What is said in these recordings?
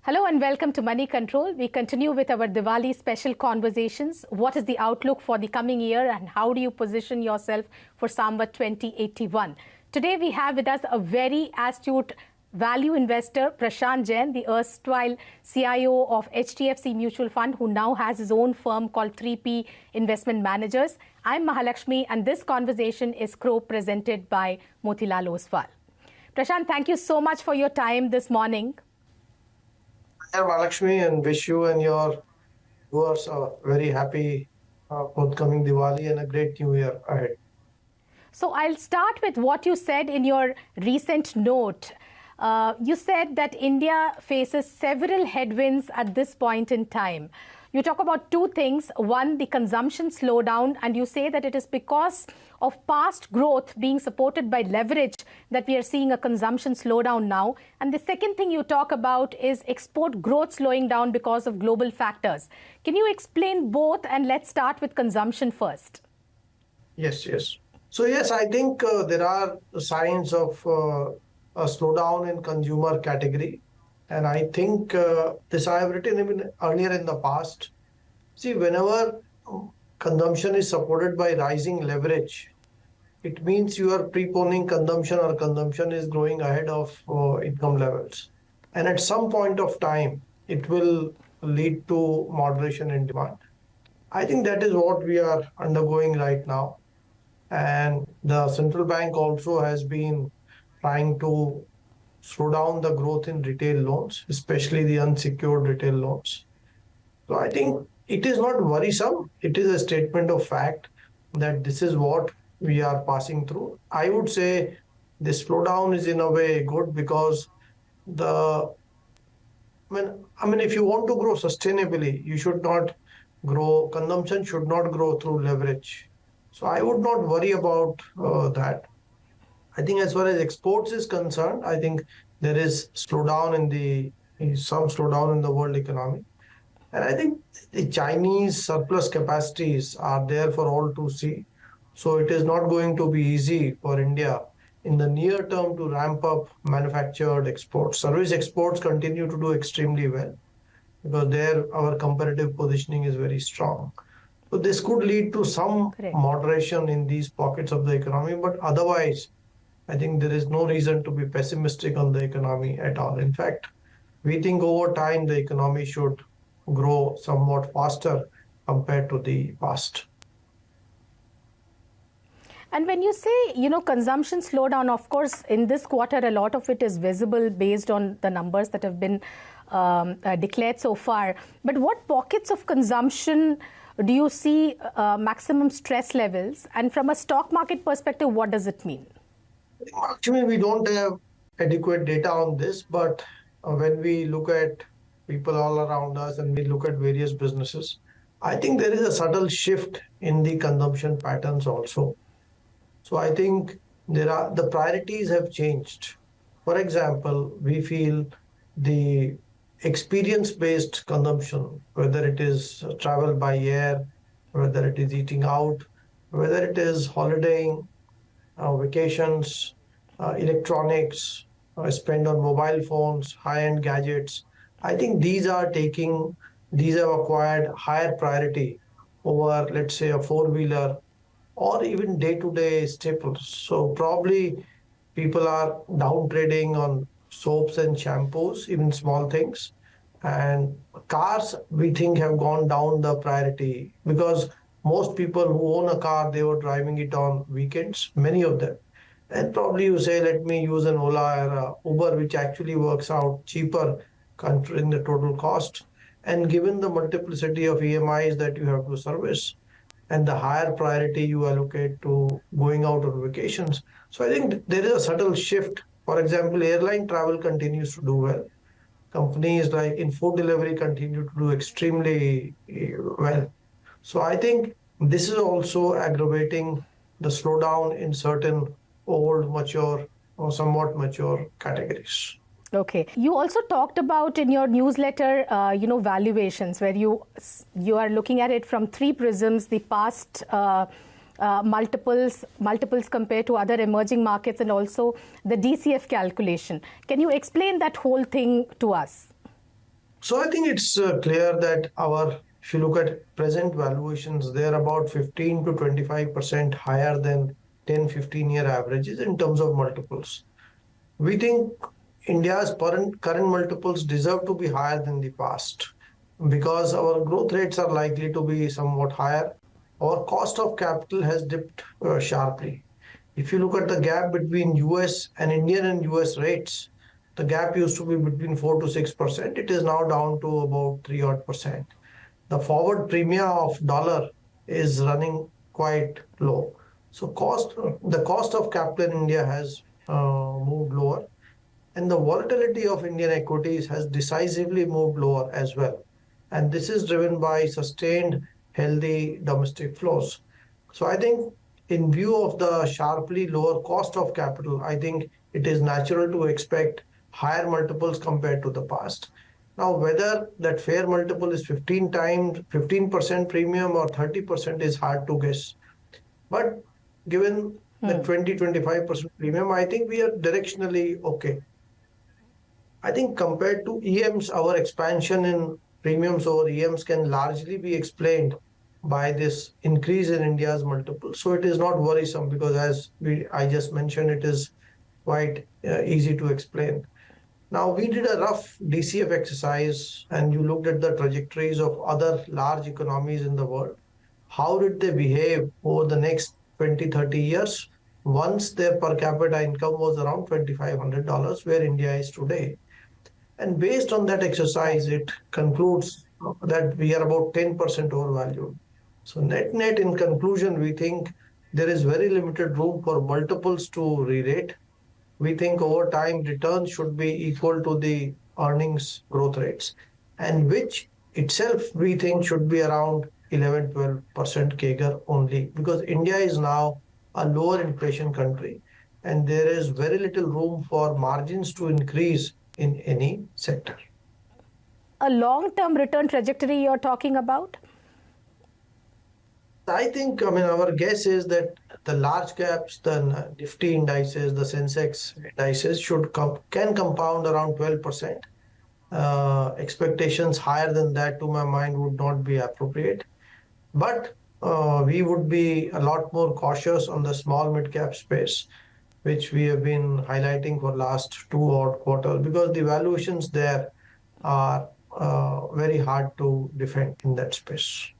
Hello and welcome to Money Control. We continue with our Diwali special conversations. What is the outlook for the coming year and how do you position yourself for Samvat 2081? Today we have with us a very astute value investor, Prashant Jain, the erstwhile CIO of HDFC Mutual Fund, who now has his own firm called 3P Investment Managers. I'm Mahalakshmi and this conversation is co-presented by Motilal Oswal. Prashant, thank you so much for your time this morning. Hi, Mahalakshmi, and wish you and your viewers a very happy forthcoming Diwali and a great new year ahead. So I'll start with what you said in your recent note. You said that India faces several headwinds at this point in time. You talk about two things. One, the consumption slowdown, and you say that it is because of past growth being supported by leverage that we are seeing a consumption slowdown now. And the second thing you talk about is export growth slowing down because of global factors. Can you explain both? And let's start with consumption first. Yes. So yes, I think there are signs of a slowdown in consumer category. And I think this I have written even earlier in the past. See, whenever consumption is supported by rising leverage, it means you are preponing consumption or consumption is growing ahead of income levels. And at some point of time, it will lead to moderation in demand. I think that is what we are undergoing right now. And the central bank also has been trying to slow down the growth in retail loans, especially the unsecured retail loans. So I think it is not worrisome. It is a statement of fact that this is what we are passing through. I would say this slowdown is in a way good because if you want to grow sustainably, you should not grow, consumption should not grow through leverage. So I would not worry about that. I think as far as exports is concerned, I think there is some slowdown in the world economy. And I think the Chinese surplus capacities are there for all to see. So it is not going to be easy for India in the near term to ramp up manufactured exports. Service exports continue to do extremely well because there our competitive positioning is very strong. So this could lead to some moderation in these pockets of the economy, but otherwise, I think there is no reason to be pessimistic on the economy at all. In fact, we think over time the economy should grow somewhat faster compared to the past. And when you say, consumption slowdown, of course, in this quarter, a lot of it is visible based on the numbers that have been declared so far. But what pockets of consumption do you see maximum stress levels? And from a stock market perspective, what does it mean? Actually, we don't have adequate data on this, but when we look at people all around us and we look at various businesses, I think there is a subtle shift in the consumption patterns also. So I think the priorities have changed. For example, we feel the experience-based consumption, whether it is travel by air, whether it is eating out, whether it is holidaying, vacations, electronics, spend on mobile phones, high-end gadgets. I think these have acquired higher priority over, let's say, a four-wheeler or even day-to-day staples. So probably people are downtrading on soaps and shampoos, even small things. And cars, we think, have gone down the priority because most people who own a car, they were driving it on weekends, many of them. And probably you say, let me use an Ola or a Uber, which actually works out cheaper considering the total cost. And given the multiplicity of EMIs that you have to service and the higher priority you allocate to going out on vacations. So I think there is a subtle shift. For example, airline travel continues to do well. Companies like in food delivery continue to do extremely well. So I think this is also aggravating the slowdown in certain old, mature, or somewhat mature categories. Okay. You also talked about in your newsletter, valuations, where you are looking at it from three prisms: the past multiples compared to other emerging markets, and also the DCF calculation. Can you explain that whole thing to us? So I think it's clear that if you look at present valuations, they're about 15 to 25% higher than 10, 15-year averages in terms of multiples. We think India's current multiples deserve to be higher than the past because our growth rates are likely to be somewhat higher. Our cost of capital has dipped sharply. If you look at the gap between US and Indian and US rates, the gap used to be between 4 to 6%. It is now down to about 3 odd percent. The forward premium of dollar is running quite low. So the cost of capital in India has moved lower, and the volatility of Indian equities has decisively moved lower as well. And this is driven by sustained healthy domestic flows. So I think in view of the sharply lower cost of capital, I think it is natural to expect higher multiples compared to the past. Now, whether that fair multiple is 15 times, 15% premium or 30% is hard to guess. But given the 20-25% premium, I think we are directionally okay. I think compared to EMs, our expansion in premiums over EMs can largely be explained by this increase in India's multiple. So it is not worrisome because I just mentioned, it is quite easy to explain. Now, we did a rough DCF exercise and you looked at the trajectories of other large economies in the world. How did they behave over the next 20, 30 years once their per capita income was around $2,500, where India is today? And based on that exercise, it concludes that we are about 10% overvalued. So net in conclusion, we think there is very limited room for multiples to re-rate. We think over time returns should be equal to the earnings growth rates, and which itself we think should be around 11-12% CAGR only, because India is now a lower inflation country and there is very little room for margins to increase in any sector. A long-term return trajectory you're talking about? I think, our guess is that the large caps, the Nifty indices, the Sensex indices can compound around 12%. Expectations higher than that, to my mind, would not be appropriate. But we would be a lot more cautious on the small mid-cap space, which we have been highlighting for last 2 odd quarters, because the valuations there are very hard to defend in that space.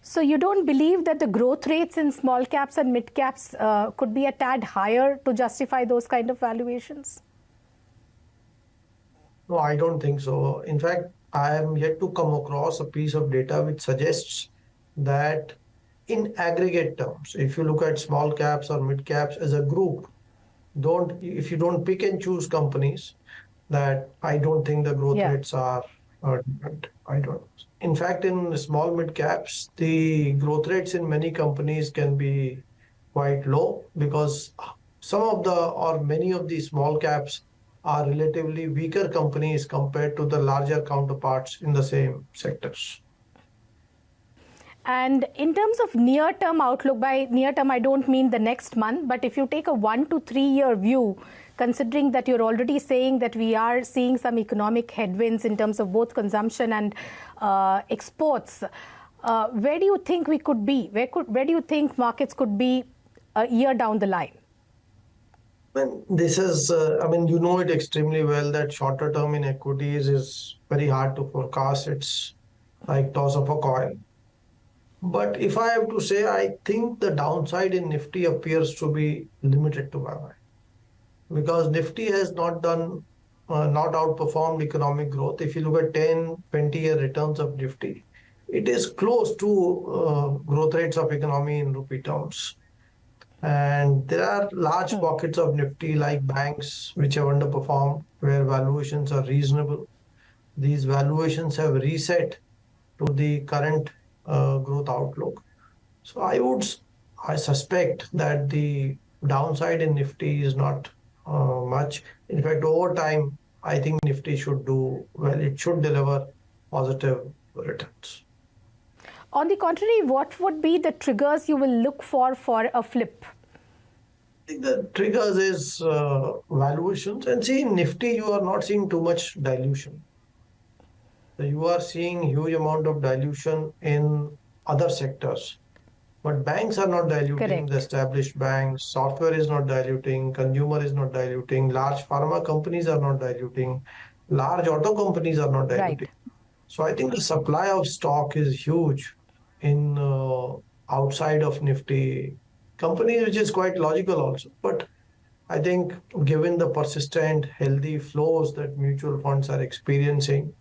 So you don't believe that the growth rates in small caps and mid caps could be a tad higher to justify those kind of valuations? No, I don't think so. In fact, I am yet to come across a piece of data which suggests that in aggregate terms, if you look at small caps or mid caps as a group, if you don't pick and choose companies, that I don't think the growth rates are different. I don't. In fact, in small mid caps, the growth rates in many companies can be quite low because many of the small caps are relatively weaker companies compared to the larger counterparts in the same sectors. And in terms of near-term outlook, by near-term I don't mean the next month, but if you take a 1 to 3 year view, considering that you're already saying that we are seeing some economic headwinds in terms of both consumption and exports, where do you think we could be? Where do you think markets could be a year down the line? This is, you know it extremely well that shorter term in equities is very hard to forecast. It's like toss of a coin. But if I have to say, I think the downside in Nifty appears to be limited to my mind, because Nifty has not outperformed economic growth. If you look at 10, 20-year returns of Nifty, it is close to growth rates of economy in rupee terms. And there are large pockets of Nifty like banks which have underperformed, where valuations are reasonable. These valuations have reset to the current growth outlook. So I suspect that the downside in Nifty is not much. In fact, over time, I think Nifty should do well. It should deliver positive returns. On the contrary, what would be the triggers you will look for a flip? I think the triggers is valuations. And see, in Nifty, you are not seeing too much dilution. So you are seeing huge amount of dilution in other sectors. But banks are not diluting, the Correct. established banks, software is not diluting, consumer is not diluting, large pharma companies are not diluting, large auto companies are not diluting. Right. So I think the supply of stock is huge in outside of Nifty companies, which is quite logical also. But I think given the persistent healthy flows that mutual funds are experiencing,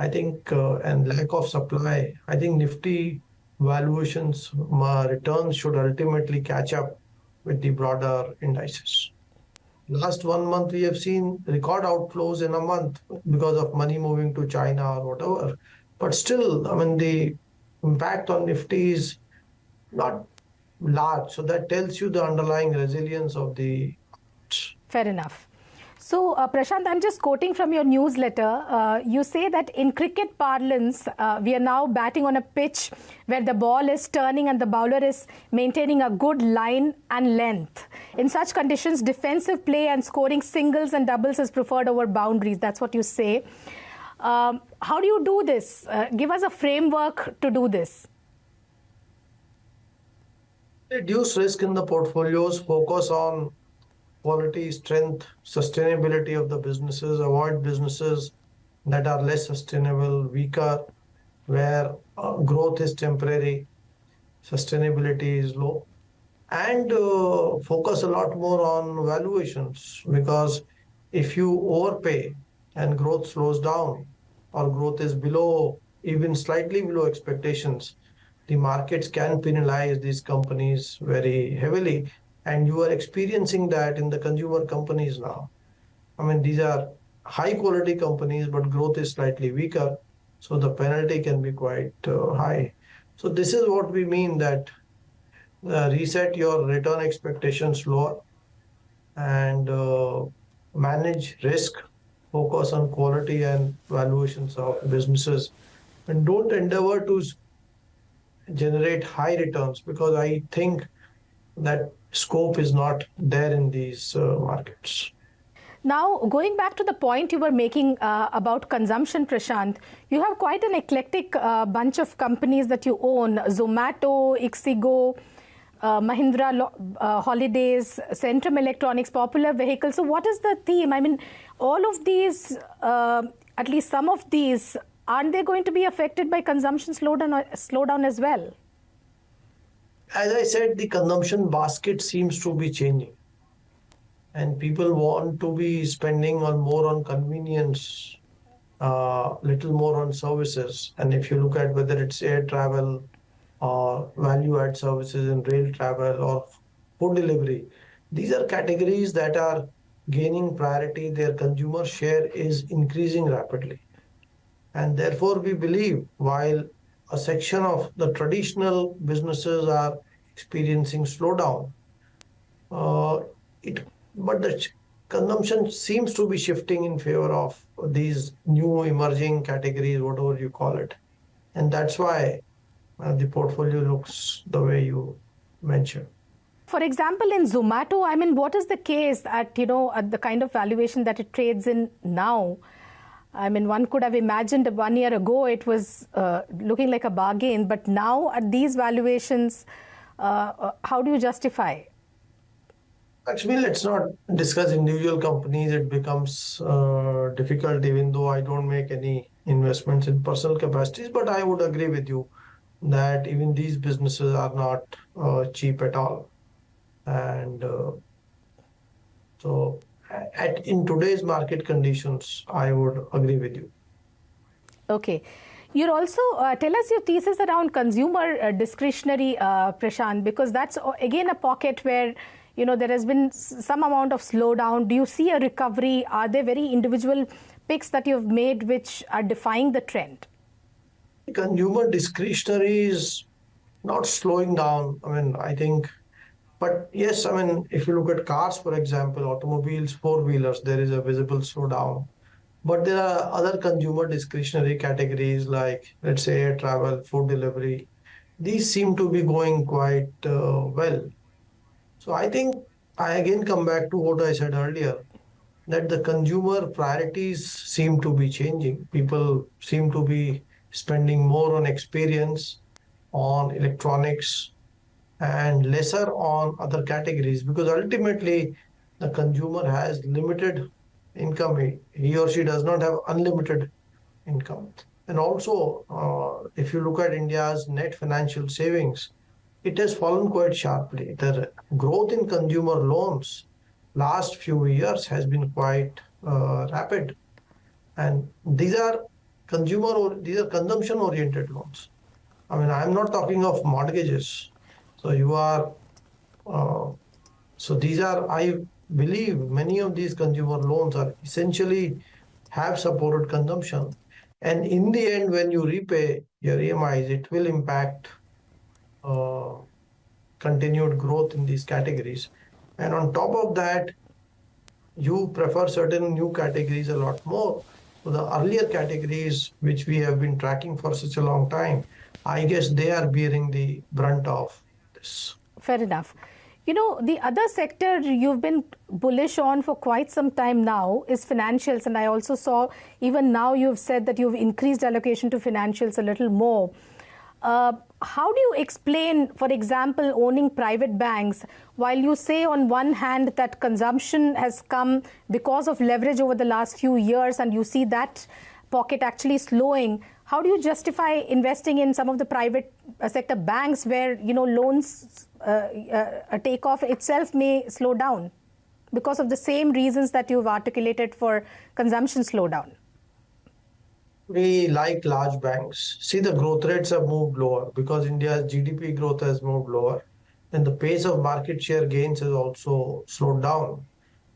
I think, and lack of supply, I think Nifty valuations returns should ultimately catch up with the broader indices. Last 1 month, we have seen record outflows in a month because of money moving to China or whatever. But still, I mean, the impact on Nifty is not large. So that tells you the underlying resilience of the. Fair enough. So, Prashant, I'm just quoting from your newsletter. You say that in cricket parlance, we are now batting on a pitch where the ball is turning and the bowler is maintaining a good line and length. In such conditions, defensive play and scoring singles and doubles is preferred over boundaries. That's what you say. How do you do this? Give us a framework to do this. Reduce risk in the portfolios, focus on quality, strength, sustainability of the businesses, avoid businesses that are less sustainable, weaker, where growth is temporary, sustainability is low, and focus a lot more on valuations, because if you overpay and growth slows down or growth is below, even slightly below expectations, the markets can penalize these companies very heavily. And you are experiencing that in the consumer companies now. I mean, these are high quality companies, but growth is slightly weaker. So the penalty can be quite high. So this is what we mean that reset your return expectations lower and manage risk, focus on quality and valuations of businesses, and don't endeavor to generate high returns, because I think that scope is not there in these markets. Now, going back to the point you were making about consumption, Prashant, you have quite an eclectic bunch of companies that you own: Zomato, Ixigo, Mahindra Holidays, Centrum Electronics, Popular Vehicles. So what is the theme? I mean, all of these, at least some of these, aren't they going to be affected by consumption slowdown as well? As I said, the consumption basket seems to be changing, and people want to be spending on more on convenience, little more on services. And if you look at whether it's air travel or value add services in rail travel or food delivery, these are categories that are gaining priority. Their consumer share is increasing rapidly. And therefore, we believe while a section of the traditional businesses are experiencing slowdown, uh, but the consumption seems to be shifting in favor of these new emerging categories, whatever you call it. And that's why the portfolio looks the way you mentioned. For example, in Zomato, I mean, what is the case at the kind of valuation that it trades in now? I mean, one could have imagined 1 year ago it was looking like a bargain, but now at these valuations, how do you justify? Actually, let's not discuss individual companies. It becomes difficult, even though I don't make any investments in personal capacities. But I would agree with you that even these businesses are not cheap at all. And so in today's market conditions, I would agree with you. Okay. You'll also tell us your thesis around consumer discretionary, Prashant, because that's again a pocket where there has been some amount of slowdown. Do you see a recovery? Are there very individual picks that you've made which are defying the trend? Consumer discretionary is not slowing down. I mean, I think, but yes, I mean, if you look at cars, for example, automobiles, four-wheelers, there is a visible slowdown. But there are other consumer discretionary categories like, let's say, air travel, food delivery. These seem to be going quite well. So I think I again come back to what I said earlier, that the consumer priorities seem to be changing. People seem to be spending more on experience, on electronics, and lesser on other categories, because ultimately the consumer has limited income. He or she does not have unlimited income. And also, if you look at India's net financial savings, it has fallen quite sharply. The growth in consumer loans last few years has been quite rapid, and these are consumption oriented loans. I mean, I'm not talking of mortgages. So you are uh, so these are, I believe, many of these consumer loans are essentially have supported consumption. And in the end, when you repay your EMIs, it will impact uh, continued growth in these categories. And on top of that, you prefer certain new categories a lot more. So the earlier categories, which we have been tracking for such a long time, I guess they are bearing the brunt of this. Fair enough. You know, the other sector you've been bullish on for quite some time now is financials. And I also saw even now you've said that you've increased allocation to financials a little more. How do you explain, for example, owning private banks, while you say on one hand that consumption has come because of leverage over the last few years and you see that pocket actually slowing? How do you justify investing in some of the private sector banks where, you know, loans a takeoff itself may slow down because of the same reasons that you've articulated for consumption slowdown? We like large banks. See, the growth rates have moved lower because India's GDP growth has moved lower, and the pace of market share gains has also slowed down.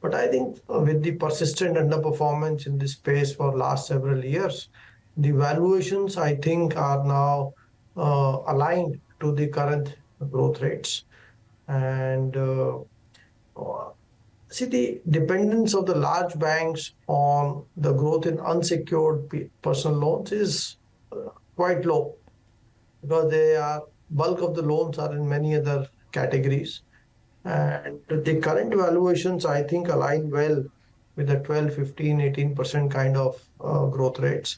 But I think with the persistent underperformance in this space for last several years, the valuations, I think, are now aligned to the current growth rates. And see, the dependence of the large banks on the growth in unsecured personal loans is quite low, because they are bulk of the loans are in many other categories. And the current valuations, I think, align well with the 12, 15, 18% kind of growth rates.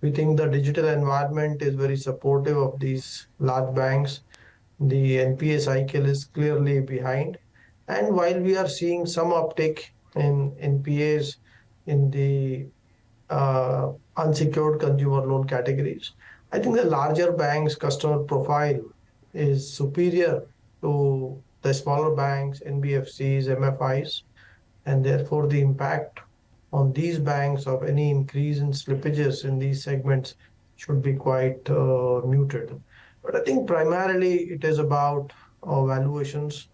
We think the digital environment is very supportive of these large banks. The NPA cycle is clearly behind. And while we are seeing some uptick in NPAs in the unsecured consumer loan categories, I think the larger banks' customer profile is superior to the smaller banks, NBFCs, MFIs, and therefore the impact on these banks of any increase in slippages in these segments should be quite muted. But I think primarily it is about valuations,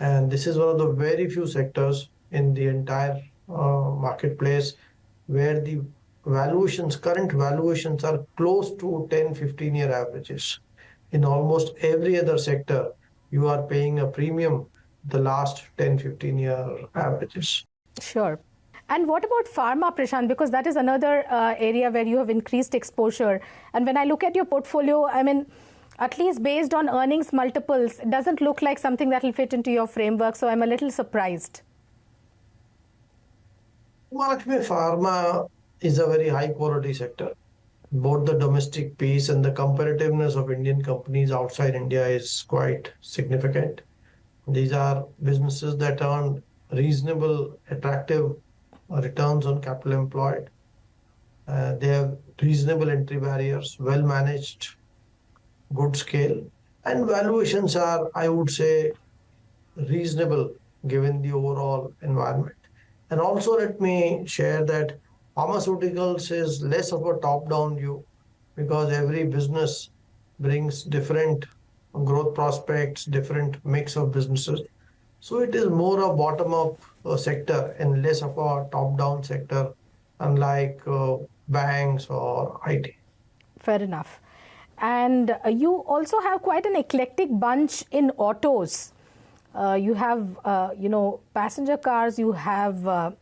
and this is one of the very few sectors in the entire marketplace where the current valuations are close to 10, 15-year averages. In almost every other sector, you are paying a premium the last 10, 15-year averages. Sure. And what about pharma, Prashant? Because that is another area where you have increased exposure. And when I look at your portfolio, I mean, at least based on earnings multiples, it doesn't look like something that will fit into your framework. So I'm a little surprised. Market Pharma is a very high quality sector. Both the domestic piece and the competitiveness of Indian companies outside India is quite significant. These are businesses that earn reasonable, attractive returns on capital employed. They have reasonable entry barriers, well managed, good scale, and valuations are, I would say, reasonable given the overall environment. And also, let me share that pharmaceuticals is less of a top-down view, because every business brings different growth prospects, different mix of businesses. So it is more a bottom-up sector and less of a top-down sector, unlike banks or IT. Fair enough. And you also have quite an eclectic bunch in autos. You have, passenger cars, you have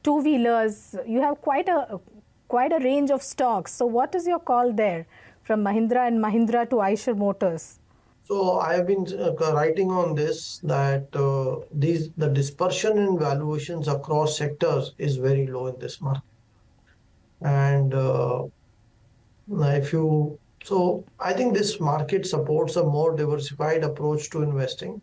two-wheelers, you have quite a range of stocks. So what is your call there from Mahindra and Mahindra to Eicher Motors? So I have been writing on this that the dispersion in valuations across sectors is very low in this market. And if you so I think this market supports a more diversified approach to investing.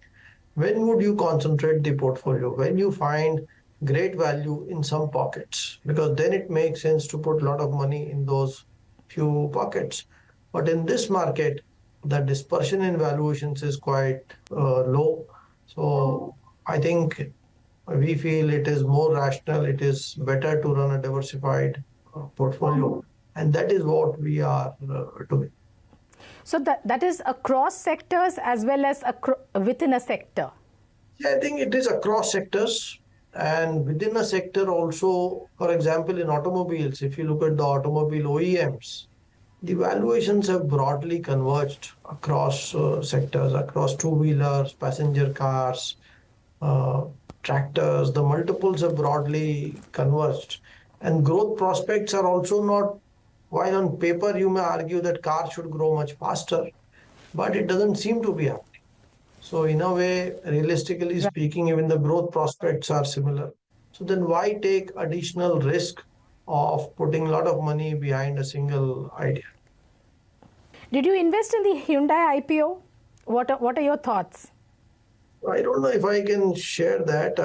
When would you concentrate the portfolio? When you find great value in some pockets, because then it makes sense to put a lot of money in those few pockets. But in this market, the dispersion in valuations is quite low. So I think we feel it is more rational, it is better to run a diversified portfolio. And that is what we are doing. So that is across sectors as well as within a sector. Yeah, I think it is across sectors and within a sector also. For example, in automobiles, if you look at the automobile OEMs, the valuations have broadly converged across sectors, across two-wheelers, passenger cars, uh, tractors. The multiples have broadly converged. And growth prospects are also not, while on paper you may argue that cars should grow much faster, but it doesn't seem to be happening. So in a way, realistically Right. speaking, even the growth prospects are similar. So then why take additional risk of putting a lot of money behind a single idea? Did you invest in the Hyundai IPO? What are your thoughts? I don't know if I can share that.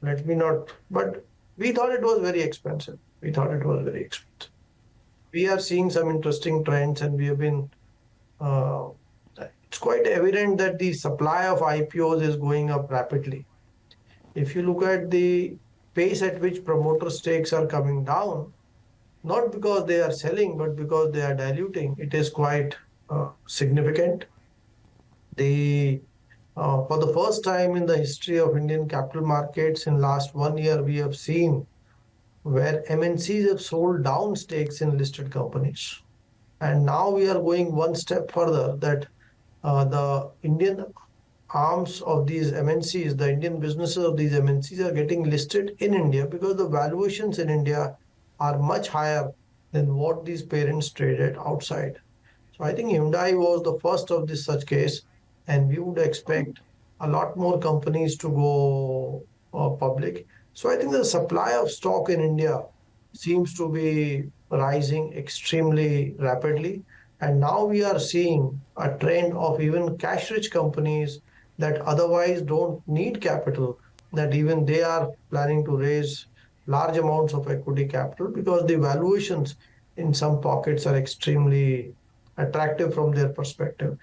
Let me not, but we thought it was very expensive. We thought it was very expensive. We are seeing some interesting trends, and we have been. Uh, it's quite evident that the supply of IPOs is going up rapidly. If you look at the pace at which promoter stakes are coming down, not because they are selling, but because they are diluting, it is quite significant. The For the first time in the history of Indian capital markets in last 1 year, we have seen where MNCs have sold down stakes in listed companies. And now we are going one step further that the Indian arms of these MNCs, the Indian businesses of these MNCs are getting listed in India because the valuations in India are much higher than what these parents traded outside. So I think Hyundai was the first of this such case, and we would expect a lot more companies to go public. So I think the supply of stock in India seems to be rising extremely rapidly. And now we are seeing a trend of even cash-rich companies that otherwise don't need capital, that even they are planning to raise large amounts of equity capital because the valuations in some pockets are extremely attractive from their perspective.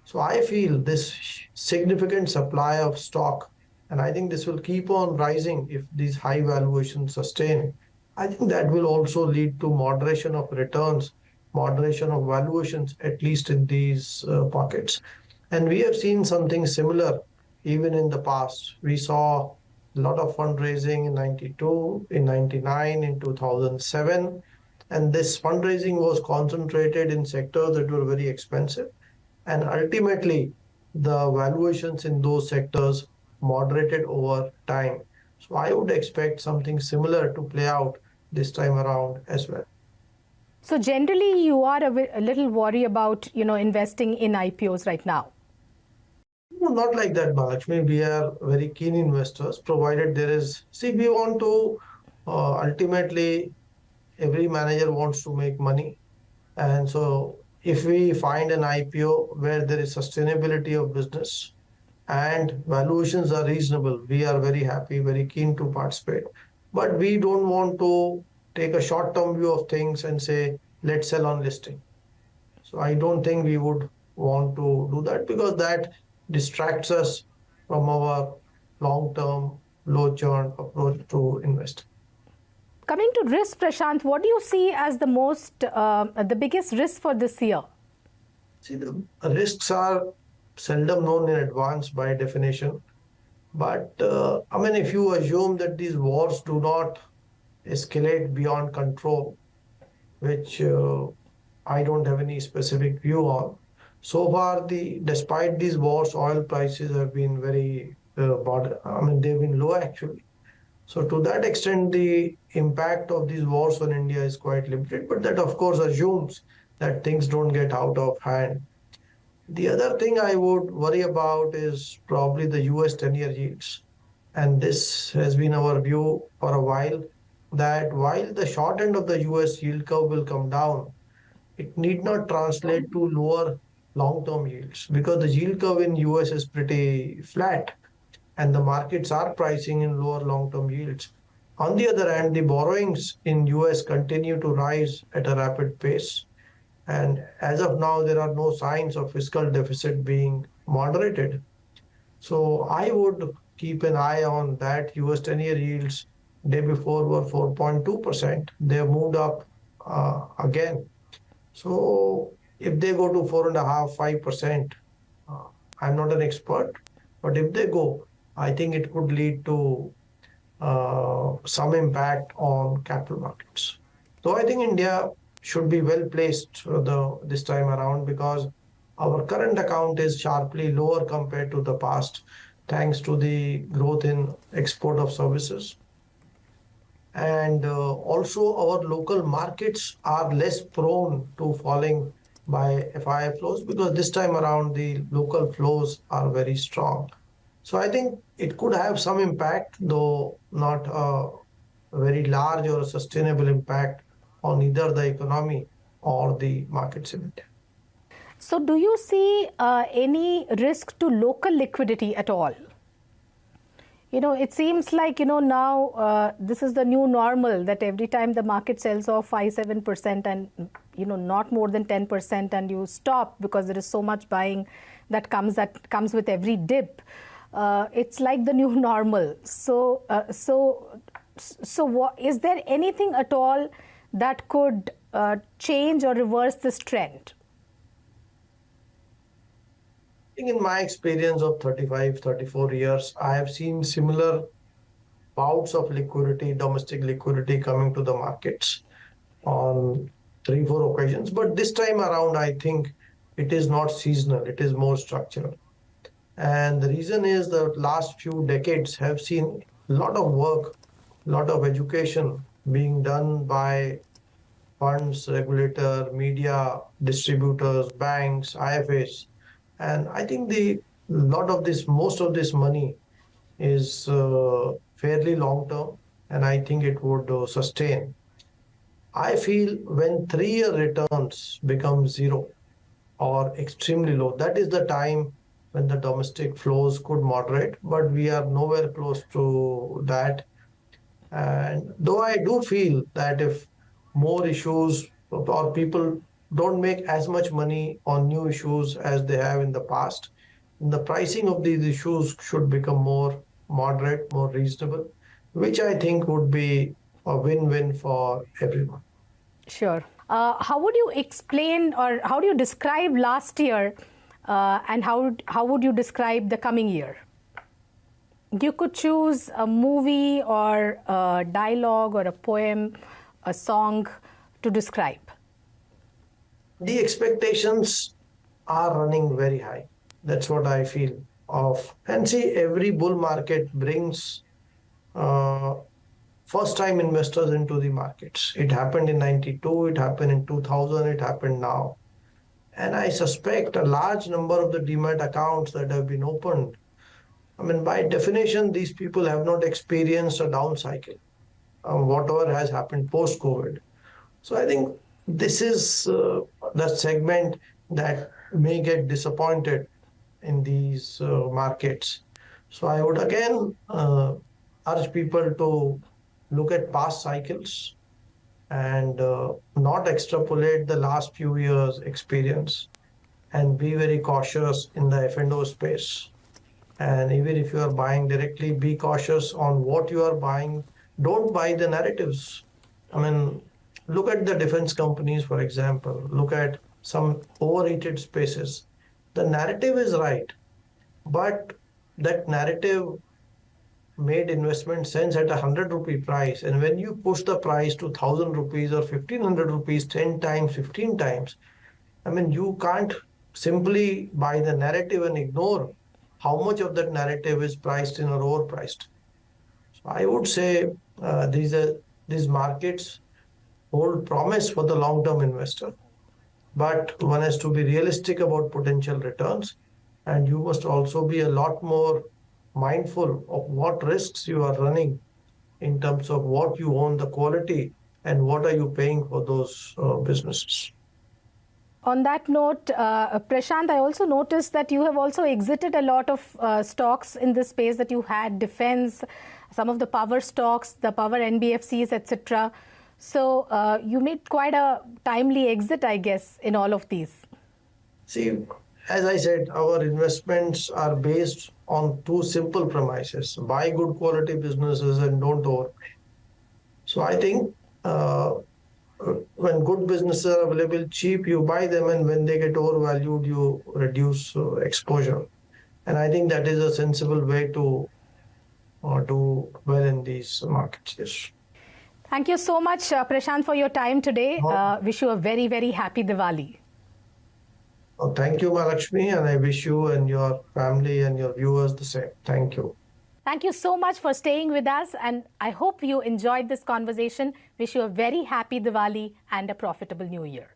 So I feel this significant supply of stock, and I think this will keep on rising if these high valuations sustain. I think that will also lead to moderation of returns, moderation of valuations, at least in these pockets. And we have seen something similar even in the past. We saw a lot of fundraising in 92, in 99, in 2007. And this fundraising was concentrated in sectors that were very expensive. And ultimately, the valuations in those sectors moderated over time. So I would expect something similar to play out this time around as well. So generally, you are a little worried about investing in IPOs right now. No, not like that, Mahalakshmi. We are very keen investors, provided there is. See, we want to ultimately, every manager wants to make money. And so, if we find an IPO where there is sustainability of business and valuations are reasonable, we are very happy, very keen to participate. But we don't want to take a short-term view of things and say, let's sell on listing. So I don't think we would want to do that because that distracts us from our long-term, low-churn approach to investing. Coming to risk, Prashant, what do you see as the biggest risk for this year? See, the risks are seldom known in advance by definition. But I mean, if you assume that these wars do not escalate beyond control, which I don't have any specific view on. So far, despite these wars, oil prices have been very I mean, they've been low actually. So to that extent, the impact of these wars on India is quite limited. But that, of course, assumes that things don't get out of hand. The other thing I would worry about is probably the US 10-year yields. And this has been our view for a while, that while the short end of the US yield curve will come down, it need not translate to lower long-term yields because the yield curve in US is pretty flat and the markets are pricing in lower long-term yields. On the other hand, the borrowings in US continue to rise at a rapid pace. And as of now, there are no signs of fiscal deficit being moderated. So I would keep an eye on that. US 10-year yields day before were 4.2%. They have moved up again. So if they go to 4.5%, 5%, uh, I'm not an expert, but if they go, I think it could lead to some impact on capital markets. So I think India should be well placed this time around because our current account is sharply lower compared to the past, thanks to the growth in export of services. And also our local markets are less prone to falling by FII flows because this time around the local flows are very strong. So I think it could have some impact, though not a very large or a sustainable impact on either the economy or the markets in India. So, do you see any risk to local liquidity at all? It seems like, now this is the new normal, that every time the market sells off 5-7% and, not more than 10%, and you stop because there is so much buying that comes with every dip. It's like the new normal. So what, is there anything at all that could change or reverse this trend? In my experience of 35, 34 years, I have seen similar bouts of liquidity, domestic liquidity coming to the markets on 3-4 occasions. But this time around, I think it is not seasonal, it is more structural. And the reason is the last few decades have seen a lot of work, a lot of education being done by funds, regulator, media, distributors, banks, IFAs. And I think most of this money is fairly long term, and I think it would sustain. I feel when 3-year returns become zero or extremely low, that is the time when the domestic flows could moderate, but we are nowhere close to that. And though I do feel that if more issues or people don't make as much money on new issues as they have in the past, the pricing of these issues should become more moderate, more reasonable, which I think would be a win-win for everyone. Sure. How would you explain or how do you describe last year and how would you describe the coming year? You could choose a movie or a dialogue or a poem, a song to describe. The expectations are running very high. That's what I feel of. And see, every bull market brings first-time investors into the markets. It happened in 92, it happened in 2000, it happened now. And I suspect a large number of the demat accounts that have been opened, I mean, by definition, these people have not experienced a down cycle, whatever has happened post-COVID. So I think this is the segment that may get disappointed in these markets. So I would again urge people to look at past cycles and not extrapolate the last few years' experience and be very cautious in the F&O space. And even if you are buying directly, be cautious on what you are buying. Don't buy the narratives. I mean, look at the defense companies, for example. Look at some overheated spaces. The narrative is right, but that narrative made investment sense at 100 rupee price. And when you push the price to 1,000 rupees or 1,500 rupees 10 times, 15 times, I mean, you can't simply buy the narrative and ignore how much of that narrative is priced in or overpriced. So I would say these markets hold promise for the long-term investor, but one has to be realistic about potential returns. And you must also be a lot more mindful of what risks you are running in terms of what you own, the quality, and what are you paying for those businesses. On that note, Prashant, I also noticed that you have also exited a lot of stocks in this space that you had, defense, some of the power stocks, the power NBFCs, etc. So you made quite a timely exit, I guess, in all of these. See, as I said, our investments are based on two simple premises: buy good quality businesses and don't overpay. So I think when good businesses are available cheap, you buy them, and when they get overvalued, you reduce exposure. And I think that is a sensible way to do well in these markets. Yes. Thank you so much, Prashant, for your time today. Wish you a very, very happy Diwali. Thank you, Mahalakshmi, and I wish you and your family and your viewers the same. Thank you. Thank you so much for staying with us, and I hope you enjoyed this conversation. Wish you a very happy Diwali and a profitable New Year.